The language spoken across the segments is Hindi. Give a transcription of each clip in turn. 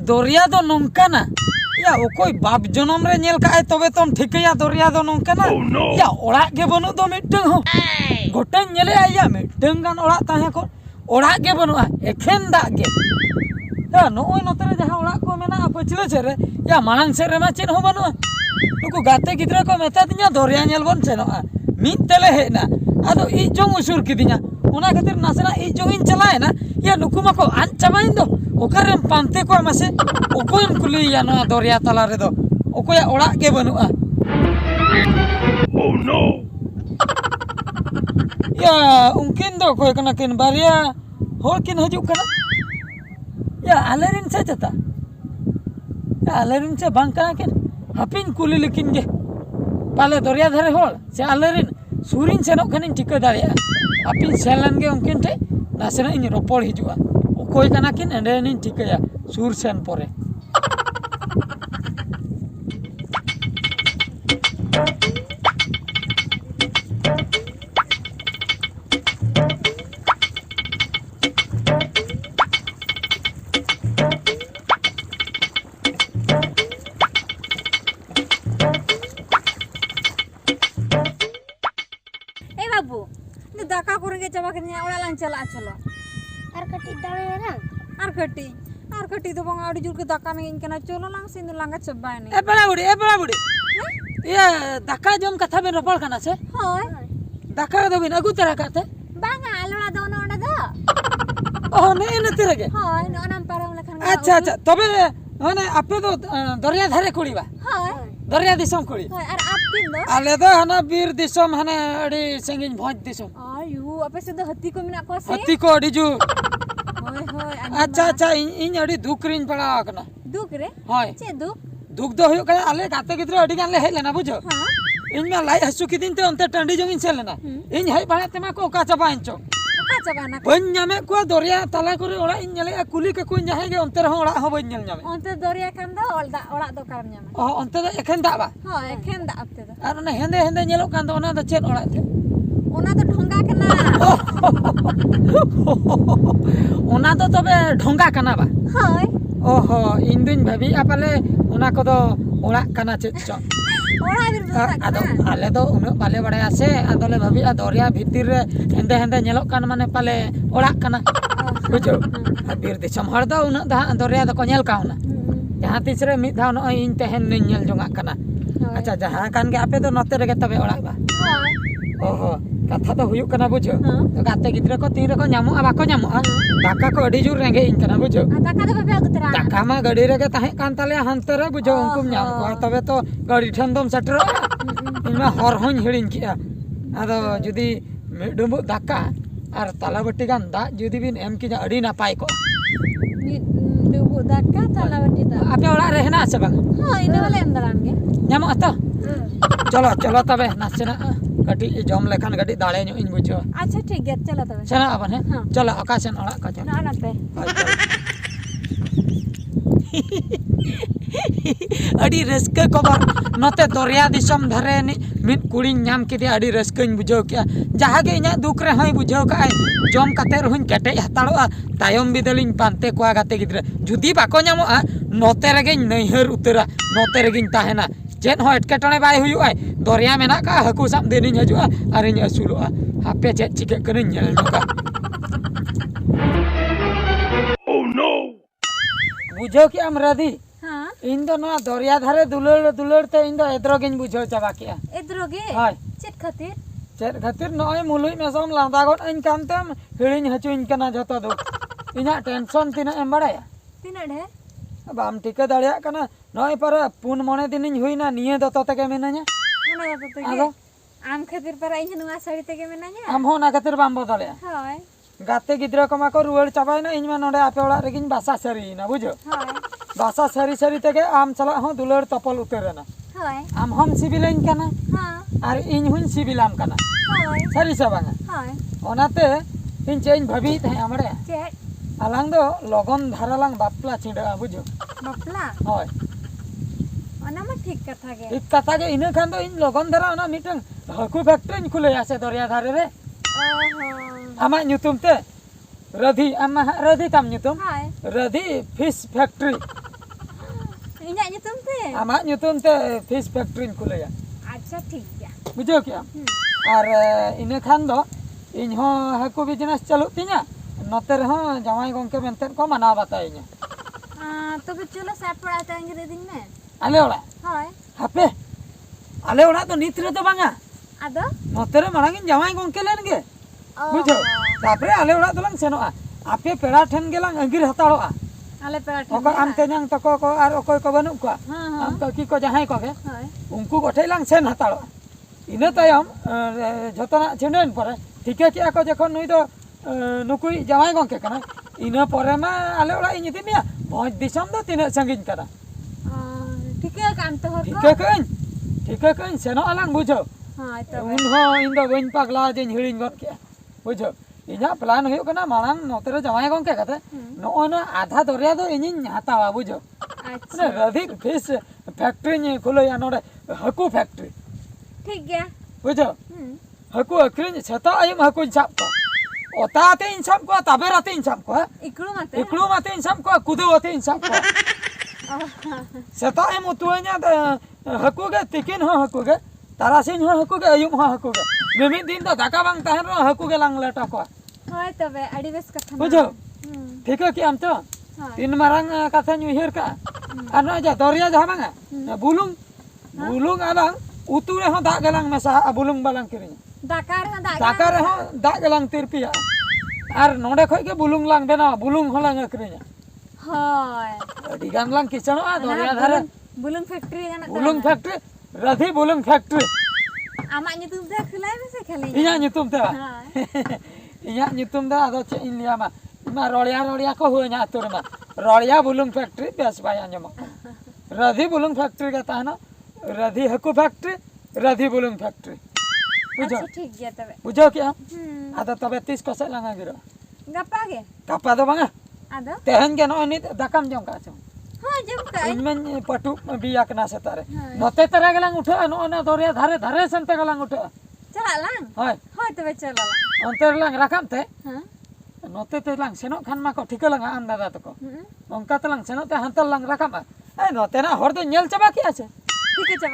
दरिया दो नोंकाना या ओकोई बाप जनम रे नेल काए तबे तोम ठिकया दरिया दो नोंकाना या ओड़ा गे बनु दो मिटंग हो गोटन नेले या मिटंग गान ओड़ा ताहे को ओड़ा गे बनु एखेन दा गे या नोय नोते रे जहां ओड़ा को मेना पछले छरे या मांग से रे मा चेन हो बनु नुकु गाते गिद्रा को मेता दिया दरिया नेल बन सेनो मिट तले हेना आदो इ जोंग उसुर किदिया ओना खातिर नासना इ जोंग इन चलाए ना या नुकु मको आन चबाइन दो ओकरे पांते को मासे ओकोयम कुली या ना दरिया तला रे दो ओकोया ओड़ा के बनुआ ओह नो या उनकिन दो कोय कना किन बारिया होर किन हजू कना या आलेरिन से जता या आलेरिन से बांग कना किन हपिन कुली लेकिन गे पाले दरिया धरे होल से आलेरिन सूरिन सेनो खनिन ठिका दाड़िया हपिन सेलन गे उनकिन टे नासेना इन रोपड़ हिजुआ ओकोय कना किन एंडे निन ठिकाया सूर सेन परे बाबू दाका करेंगे चबा के ओड़ा लांग चला चलो आर कटी दाड़े ना आर कटी तो बंग आड़ी जुर के दाका में इनकना चलो लांग सिंदु लांगा चबाय ने ए बड़ा बुड़ी ये दाका जम कथा में रपड़ कना से होय दाका दो बिन अगु तेरा काते बांगा आलोड़ा दो ना ओड़ा दो ओ ने न तेरे के होय न नाम पारम लखन अच्छा तबे माने आपे तो दरिया धारे कुड़ीबा होय दरिया दिसम कुड़ी होय आर आप पिन दो आले दो हना बीर दिसम हने अड़ी संगिन भोज दिसम आयु आपे से दो हत्ती को मिना को से हत्ती को अड़ी जू होय अच्छा इन अड़ी दुकरिन पड़ा कना दुख रे होय चे दुख दुख दो हुयो कना आले गाते गिद्रो अड़ी गान ले हेल लेना बुझो हां इन में लाई हसु की दिन ते अंते टंडी जोगिन से लेना इन हई बड़ा तेमा को का चबा इंचो का चबाना बन न्यामे को दरिया तला करे ओड़ा इन नेले कुली के को जाहे गे अंते रहो ओड़ा हो बन नेल न्यामे ओंते दरिया खान दो ओड़ा दो कार न्यामे ओ अंते दो एखन दाबा होय एखेन दा आपते दो आर ना हेंदे नेलो कान दो ओना दो चेन ओड़ा थे ओना तो ढोंगा कना ओना दो तबे ढोंगा कना बा होय ओहो इन दिन भाभी आपले ओना को दो ओड़ा कना चेत चो ओड़ा बिर दो आदो आले दो उन पाले बड़ाया से आदोले भाभी आ दरिया भीतर रे हेंदे नेलो कान माने पाले ओड़ा कना बुझो बीर दिसम हर दो उन दरिया दो को नेल काउना जहां तीसरे मिद धाव न इन तेहन निन नेल जोंगा कना अच्छा जहां कान के आपे दो नते रे तबे ओड़ा बा होय ओहो कथा तो हुयुक कना बुझो तो गाते गिद्रा को तीन रे को न्यामो बाको न्यामो दाका को अडी जुर रेंगे इन कना बुझो दाका दो बाबे अगतरा दाका मा गड़ी रे के ताहे कान ताले हंते रे बुझो उनको न्याम को तबे तो गड़ी ठन दम सटर इनमा हर होन हिड़िन किया आदो जुदी डुबु दाका आर ताला बट्टी गान दा जुदी बिन एम की अडी नापाय को डुबु दाका ताला बट्टी दा आपे ओड़ा रे हेना से बांग हां इने वाले अंदरान गे न्यामो अतो चलो तबे नाचना कटी जम लेखान गडी दाड़े इन बुझो अच्छा ठीक है चलो तबे सेना अपन है चलो आकाशन ओड़ा का चल ना नाते अड़ी रस्के को बा नते दरिया दिसम धरे नि मिट कुड़ी नाम किदे अड़ी रस्केñ बुझो किया जहा गे इना दुख रे हई बुझो का जम काते रहुन केटे हताड़ोआ तायम बिदलिन पानते कोआ गाते गिद्रे जुदी बाको न्यामोआ नते रेगे नैहर उतरा नते रेगे ताहेना चेन हो एटकेटणे बाय हुयुआ दरिया मेना का हकु साम देनिन हजुआ आरिन असुलोआ हापे चेत चिके कनिन नेल नोका ओ नो बुझो कि हम राधी हां इन दो ना दरिया धारे दुलड़ ते इन दो एद्रोगिन बुझो चाबा किया एद्रोगे हाय चेत खातिर नय मुलुई मेसम लांदा गन इन कानतम हिड़िन हचुइन कना जतो दो इना टेंशन तिना एम बड़ाया तिना ढे बाम टिका दाड़िया कना नय पर पुन मने दिनिन हुइना निये दतो तके मेना냐 ओना दतो तके आम खातिर पर इन नुआ साड़ी तके मेना냐 आम हो ना खातिर बाम बदलया हाय गाते गिद्रा को माको रुवाड़ चाबायना इन मा नोडे आपे ओड़ा रेगिन बासा सरीना बुझो हाय बासा सरी तके आम चला हो दुलड़ तपल उतरेना हाय आम हम सिबिलाइन कना हां आर इन हुन सिबिलाम कना हाय सरी सबांगा हाय ओनाते इन चेन भाभी थे हमरे चेत आलांग दो लगन धारालांग बापला चिंडा बुझो बापला होय ओना मा ठीक कथा गे एक कथा के इने खान दो इन लगन धारा ओना मिटंग हकु फैक्ट्री खुले आसे दरिया धारे रे ओहो आमा न्यूतुम ते रधी आमा रधी ताम न्यूतुम हाय रधी fish factory Inyak nyutum te. Amak nyutum te fish factory khulaya. Acha ठीक गया. बुझो क्या और इन खान दो इन हो हाकू बिजनेस चलु तिया नते रहो जमाई गंके मेंते को मना बताइया तो भी चलो साथ पढ़ाते हैं दे दिन में. आले ओड़ा हाय. हापे आले ओड़ा तो नीत रे तो बांगा Ada? नते रे मारांगिन जमाई गंके लेन गे बुझो तापरे आले ओड़ा दलांग सेनोआ आपे पेड़ा ठेन गेलांग अंगिर हताड़ोआ Ale perat. ओको आम तेजांग तको को आर ओकोय को बनु को हाँ आम को की को जहाई को गे हाय. उनको गोठेलांग सेन हताड़ोआ इने तायम जतना छिनेन परे ठीके किया को जखन नुई दो नुकुई जमाई गंके कना इने परे मा आले ओड़ा इनि दिमिया भोज दिसम दो तिने संगिन कना ठीक है काम तो हो. ठीके कइन सेनो आलांग बुझो हाँ तो. उन हो इन दो बइन पगला जिन हिड़िन गन के बुझो इना प्लान हुयो कना मारांग नोतरे जमाई गंके कते नोना आधा दरिया दो इनिन हातावा बुझो अच्छा. रधिक फिश फैक्ट्री नि खुलया नोडे हाकू फैक्ट्री ठीक गया. बुझो हाकू अखरिन छता आयम हाकू साब को ओताते इन सब को तबेराते इन सब को इकड़ू मत. इकड़ू माते इन सब को कुदोते इन सब को छता आयम तुanya हाकू गे तिकिन हो हाकू गे तारासिन हो हाकू गे आयम हो हाकू गे मिमि दिन तो दाका बांग तहन रो हाकू गे लांग लेटा को हाय तबे अड़ी बेस कथा. बुझो ठीक है कि हम तो हाँ. तीन मारंग कथा न्यू हियर का आनो जा दरिया जहा बांगा बुलुंग बुलुंग आलांग उतु रे हो दा गेलांग मेसा बुलुंग बालांग किरिन Dakar हाँ दाका रे हो दा गेलांग तिरपिया आर नोडे खय के बुलुंग लांग बेना बुलुंग होलांग अकरिन हाय. अडी गान लांग किचनो आ दरिया धारे बुलुंग फैक्ट्री जाना. बुलुंग फैक्ट्री रधि बुलुंग फैक्ट्री आमाक nyutum दे खिलाय में से खेले. इया nyutum ते हाय. इया nyutum दा आदो चे इन लिया मा रोड़िया को हुआ nya तुर मा रोड़िया बुलुंग फैक्ट्री बेस बाय अंजम रधि बुलुंग फैक्ट्री का ताना रधि हकू फैक्ट्री रधि बुलुंग फैक्ट्री बुझो अच्छा ठीक गया तबे. बुझो क्या आदा तबे 30 को से लंगा गिरो गप्पा गे. कापा दो बांगा Ada? तेहन के नो नि दकाम जम का छो हाँ जम का. इनमें पटु बिया कना से तारे नते तरा गलांग उठे नो ना दरिया धारे धारे संते गलांग उठे चला लांग. हाय हाय तबे चला लांग. अंतर लांग राखाम ते हाँ. नते ते लांग सेनो खान मा को ठिक लंगा आम दादा तको onka telang seno te hantal lang rakam no tena hor do nyel chaba ki ache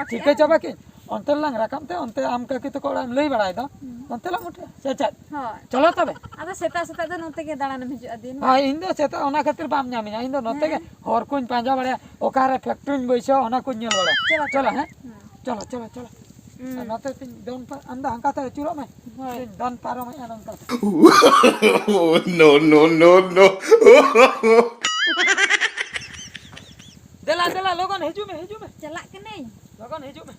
ठीक है चबा की onte lang rakam te onte am ka ki to ko am lei badai do onte lang utte cecet हाँ. चलो तबे ada seta do note ke dalan me hiju adin. हां इन दो सेता ओना खातिर बाम ᱧᱟᱢᱤᱧᱟ इन दो नते के हर कुन पांजा बड़े ओकारे फैक्ट्री बैसो ओना कुन nyel बड़े चलो हैं चलो चलो चलो नते तिन दोन पर अंदा हंका ते चुरो में दोन पारो में अनंका no no no no देला देला लोगन हिजु में Celak ke nih. लोगन हिजु में